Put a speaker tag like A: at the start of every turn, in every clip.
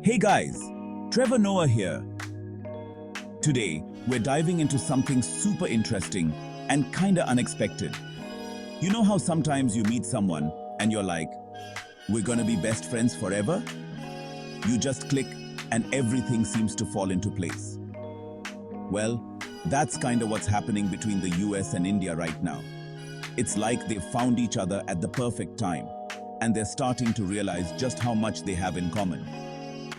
A: Hey guys, Trevor Noah here. Today, we're diving into something super interesting and kinda unexpected. You know how sometimes you meet someone and you're like, we're gonna be best friends forever? You just click and everything seems to fall into place. Well, that's kinda what's happening between the US and India right now. It's like they've found each other at the perfect time, and they're starting to realize just how much they have in common.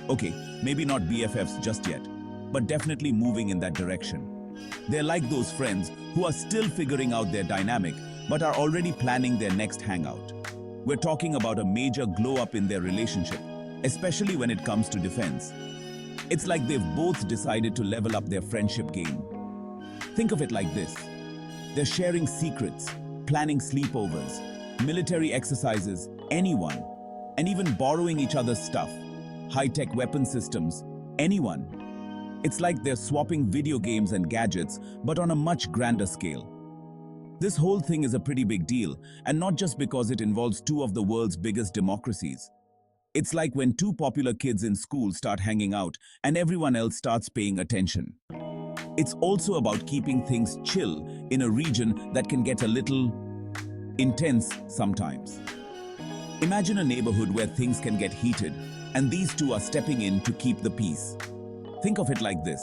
A: Okay, maybe not BFFs just yet, but definitely moving in that direction. They're like those friends who are still figuring out their dynamic, but are already planning their next hangout. We're talking about a major glow-up in their relationship, especially when it comes to defense. It's like they've both decided to level up their friendship game. Think of it like this. They're sharing secrets, planning sleepovers, military exercises, anyone, and even borrowing each other's stuff. High-tech weapon systems, anyone. It's like they're swapping video games and gadgets, but on a much grander scale. This whole thing is a pretty big deal, and not just because it involves two of the world's biggest democracies. It's like when two popular kids in school start hanging out and everyone else starts paying attention. It's also about keeping things chill in a region that can get a little intense sometimes. Imagine a neighborhood where things can get heated, and these two are stepping in to keep the peace. Think of it like this.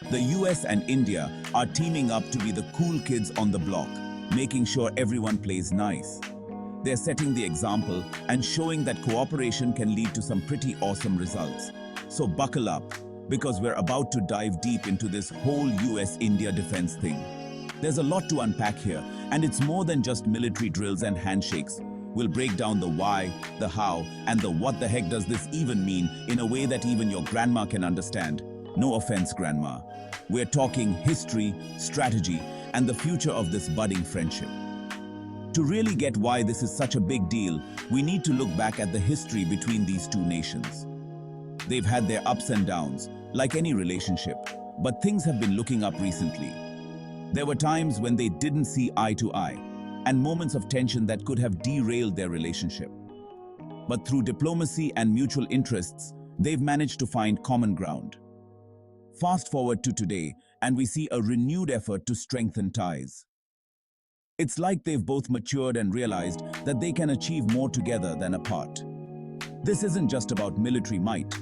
A: The US and India are teaming up to be the cool kids on the block, making sure everyone plays nice. They're setting the example and showing that cooperation can lead to some pretty awesome results. So buckle up, because we're about to dive deep into this whole US-India defense thing. There's a lot to unpack here, and it's more than just military drills and handshakes. We'll break down the why, the how, and the what the heck does this even mean in a way that even your grandma can understand. No offense, grandma. We're talking history, strategy, and the future of this budding friendship. To really get why this is such a big deal, we need to look back at the history between these two nations. They've had their ups and downs, like any relationship, but things have been looking up recently. There were times when they didn't see eye to eye, and moments of tension that could have derailed their relationship. But through diplomacy and mutual interests, they've managed to find common ground. Fast forward to today, and we see a renewed effort to strengthen ties. It's like they've both matured and realized that they can achieve more together than apart. This isn't just about military might.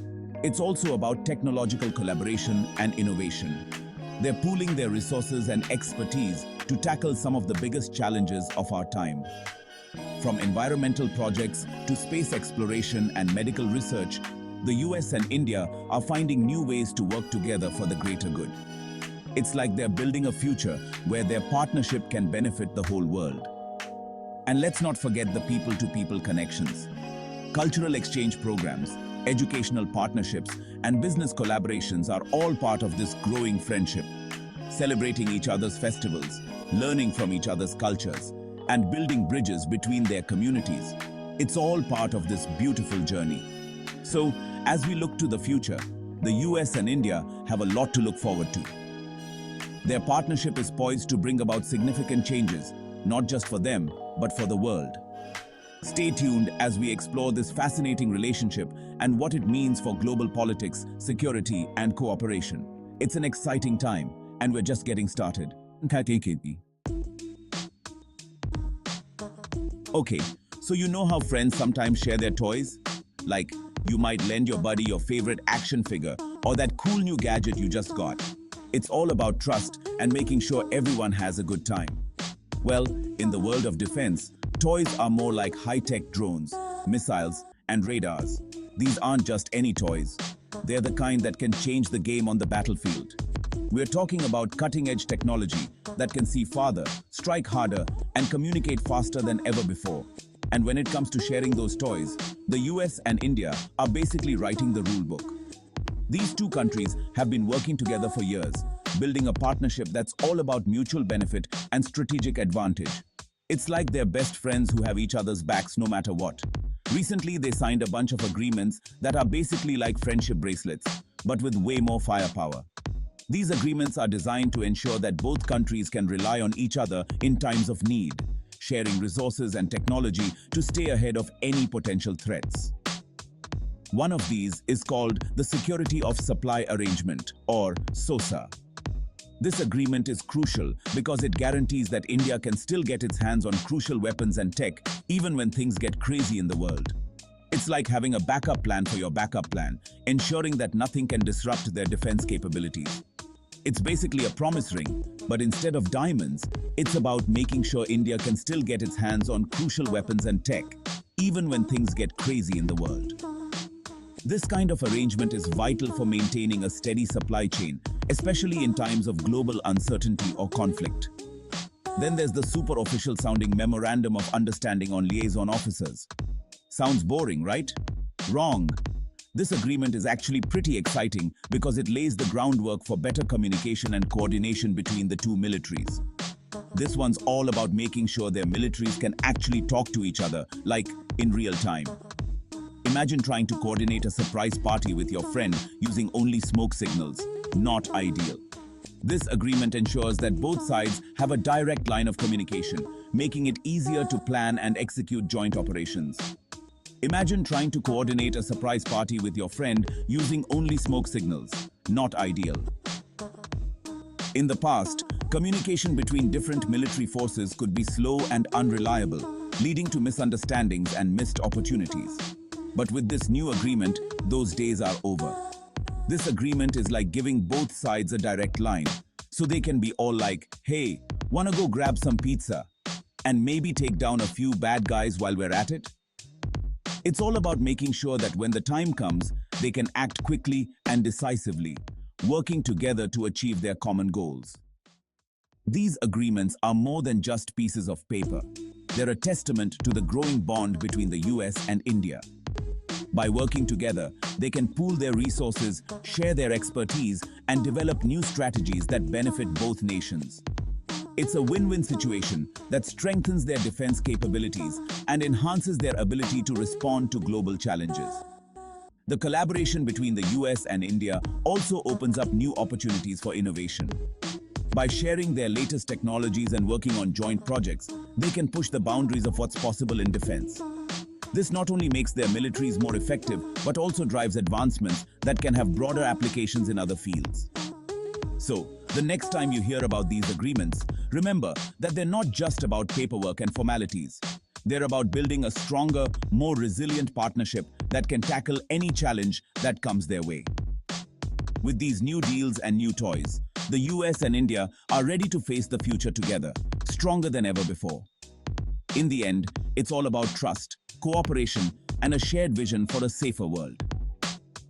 A: It's also about technological collaboration and innovation. They're pooling their resources and expertise to tackle some of the biggest challenges of our time. From environmental projects to space exploration and medical research, the US and India are finding new ways to work together for the greater good. It's like they're building a future where their partnership can benefit the whole world. And let's not forget the people-to-people connections. Cultural exchange programs, educational partnerships, and business collaborations are all part of this growing friendship. Celebrating each other's festivals, learning from each other's cultures, and building bridges between their communities. It's all part of this beautiful journey. So, as we look to the future, the US and India have a lot to look forward to. Their partnership is poised to bring about significant changes, not just for them, but for the world. Stay tuned as we explore this fascinating relationship and what it means for global politics, security, and cooperation. It's an exciting time, and we're just getting started. Okay, so you know how friends sometimes share their toys? Like, you might lend your buddy your favorite action figure or that cool new gadget you just got. It's all about trust and making sure everyone has a good time. Well, in the world of defense, toys are more like high-tech drones, missiles, and radars. These aren't just any toys. They're the kind that can change the game on the battlefield. We're talking about cutting-edge technology that can see farther, strike harder, and communicate faster than ever before. And when it comes to sharing those toys, the US and India are basically writing the rule book. These two countries have been working together for years, building a partnership that's all about mutual benefit and strategic advantage. It's like they're best friends who have each other's backs no matter what. Recently, they signed a bunch of agreements that are basically like friendship bracelets, but with way more firepower. These agreements are designed to ensure that both countries can rely on each other in times of need, sharing resources and technology to stay ahead of any potential threats. One of these is called the Security of Supply Arrangement, or SOSA. This agreement is crucial because it guarantees that India can still get its hands on crucial weapons and tech even when things get crazy in the world. It's like having a backup plan for your backup plan, ensuring that nothing can disrupt their defense capabilities. It's basically a promise ring, but instead of diamonds, it's about making sure India can still get its hands on crucial weapons and tech, even when things get crazy in the world. This kind of arrangement is vital for maintaining a steady supply chain, especially in times of global uncertainty or conflict. Then there's the super official sounding Memorandum of Understanding on Liaison Officers. Sounds boring, right? Wrong. This agreement is actually pretty exciting because it lays the groundwork for better communication and coordination between the two militaries. This one's all about making sure their militaries can actually talk to each other, like in real time. Imagine trying to coordinate a surprise party with your friend using only smoke signals. Not ideal. This agreement ensures that both sides have a direct line of communication, making it easier to plan and execute joint operations. Imagine trying to coordinate a surprise party with your friend using only smoke signals. Not ideal. In the past, communication between different military forces could be slow and unreliable, leading to misunderstandings and missed opportunities. But with this new agreement, those days are over. This agreement is like giving both sides a direct line, so they can be all like, "Hey, wanna go grab some pizza?" and maybe take down a few bad guys while we're at it? It's all about making sure that when the time comes, they can act quickly and decisively, working together to achieve their common goals. These agreements are more than just pieces of paper. They're a testament to the growing bond between the US and India. By working together, they can pool their resources, share their expertise, and develop new strategies that benefit both nations. It's a win-win situation that strengthens their defense capabilities and enhances their ability to respond to global challenges. The collaboration between the US and India also opens up new opportunities for innovation. By sharing their latest technologies and working on joint projects, they can push the boundaries of what's possible in defense. This not only makes their militaries more effective, but also drives advancements that can have broader applications in other fields. So, the next time you hear about these agreements, remember that they're not just about paperwork and formalities. They're about building a stronger, more resilient partnership that can tackle any challenge that comes their way. With these new deals and new toys, the US and India are ready to face the future together, stronger than ever before. In the end, it's all about trust, cooperation, and a shared vision for a safer world.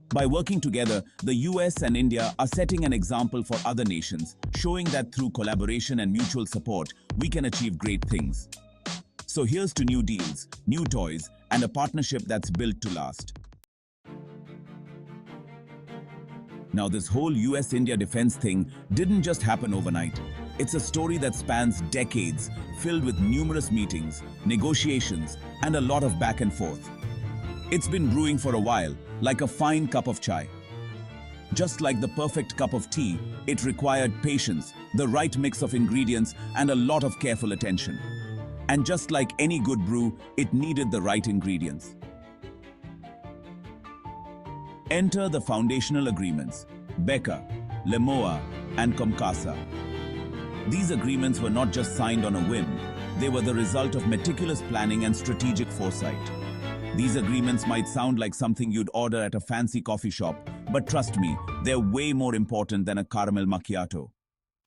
A: By working together, the US and India are setting an example for other nations, showing that through collaboration and mutual support, we can achieve great things. So here's to new deals, new toys, and a partnership that's built to last. Now, this whole US-India defense thing didn't just happen overnight. It's a story that spans decades, filled with numerous meetings, negotiations, and a lot of back and forth. It's been brewing for a while, like a fine cup of chai. Just like the perfect cup of tea, it required patience, the right mix of ingredients, and a lot of careful attention. And just like any good brew, it needed the right ingredients. Enter the foundational agreements, Becca, Lemoa, and Comcasa. These agreements were not just signed on a whim, they were the result of meticulous planning and strategic foresight. These agreements might sound like something you'd order at a fancy coffee shop, but trust me, they're way more important than a caramel macchiato.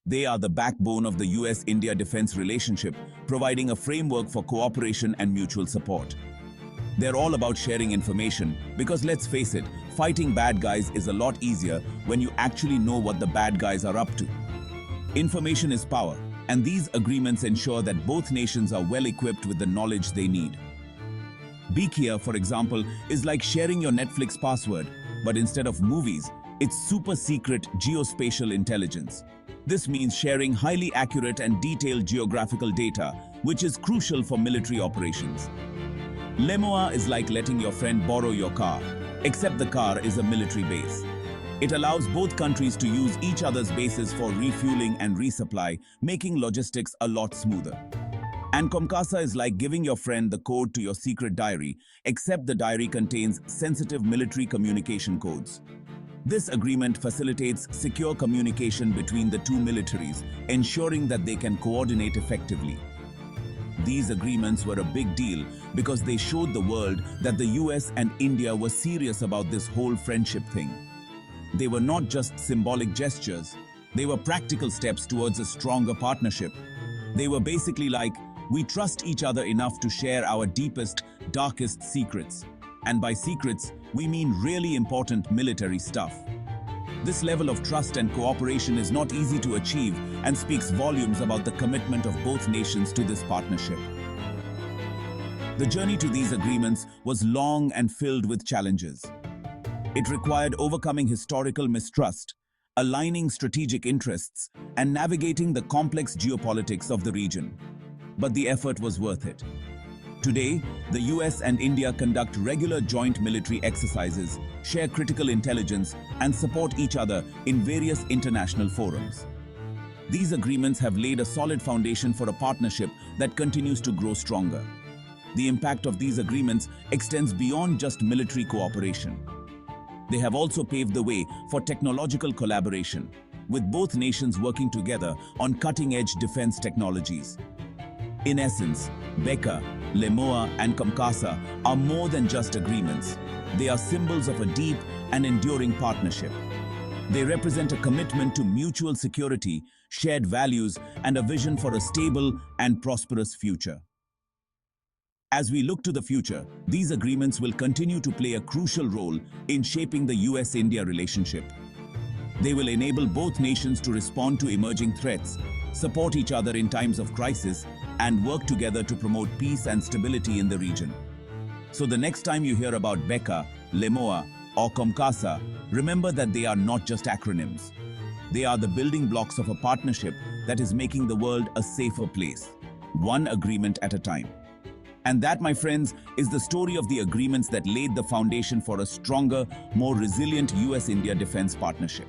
A: They are the backbone of the US-India defense relationship, providing a framework for cooperation and mutual support. They're all about sharing information, because let's face it, fighting bad guys is a lot easier when you actually know what the bad guys are up to. Information is power, and these agreements ensure that both nations are well equipped with the knowledge they need. Bekia, for example, is like sharing your Netflix password, but instead of movies, it's super secret geospatial intelligence. This means sharing highly accurate and detailed geographical data, which is crucial for military operations. Lemoa is like letting your friend borrow your car, except the car is a military base. It allows both countries to use each other's bases for refueling and resupply, making logistics a lot smoother. And Comcasa is like giving your friend the code to your secret diary, except the diary contains sensitive military communication codes. This agreement facilitates secure communication between the two militaries, ensuring that they can coordinate effectively. These agreements were a big deal because they showed the world that the US and India were serious about this whole friendship thing. They were not just symbolic gestures, they were practical steps towards a stronger partnership. They were basically like, we trust each other enough to share our deepest, darkest secrets. And by secrets, we mean really important military stuff. This level of trust and cooperation is not easy to achieve and speaks volumes about the commitment of both nations to this partnership. The journey to these agreements was long and filled with challenges. It required overcoming historical mistrust, aligning strategic interests, and navigating the complex geopolitics of the region. But the effort was worth it. Today, the US and India conduct regular joint military exercises, share critical intelligence, and support each other in various international forums. These agreements have laid a solid foundation for a partnership that continues to grow stronger. The impact of these agreements extends beyond just military cooperation. They have also paved the way for technological collaboration, with both nations working together on cutting-edge defense technologies. In essence, BECA, LEMOA, and Comcasa are more than just agreements. They are symbols of a deep and enduring partnership. They represent a commitment to mutual security, shared values, and a vision for a stable and prosperous future. As we look to the future, these agreements will continue to play a crucial role in shaping the US-India relationship. They will enable both nations to respond to emerging threats, support each other in times of crisis, and work together to promote peace and stability in the region. So the next time you hear about BECA, LEMOA, or Comcasa, remember that they are not just acronyms. They are the building blocks of a partnership that is making the world a safer place, one agreement at a time. And that, my friends, is the story of the agreements that laid the foundation for a stronger, more resilient US-India defense partnership.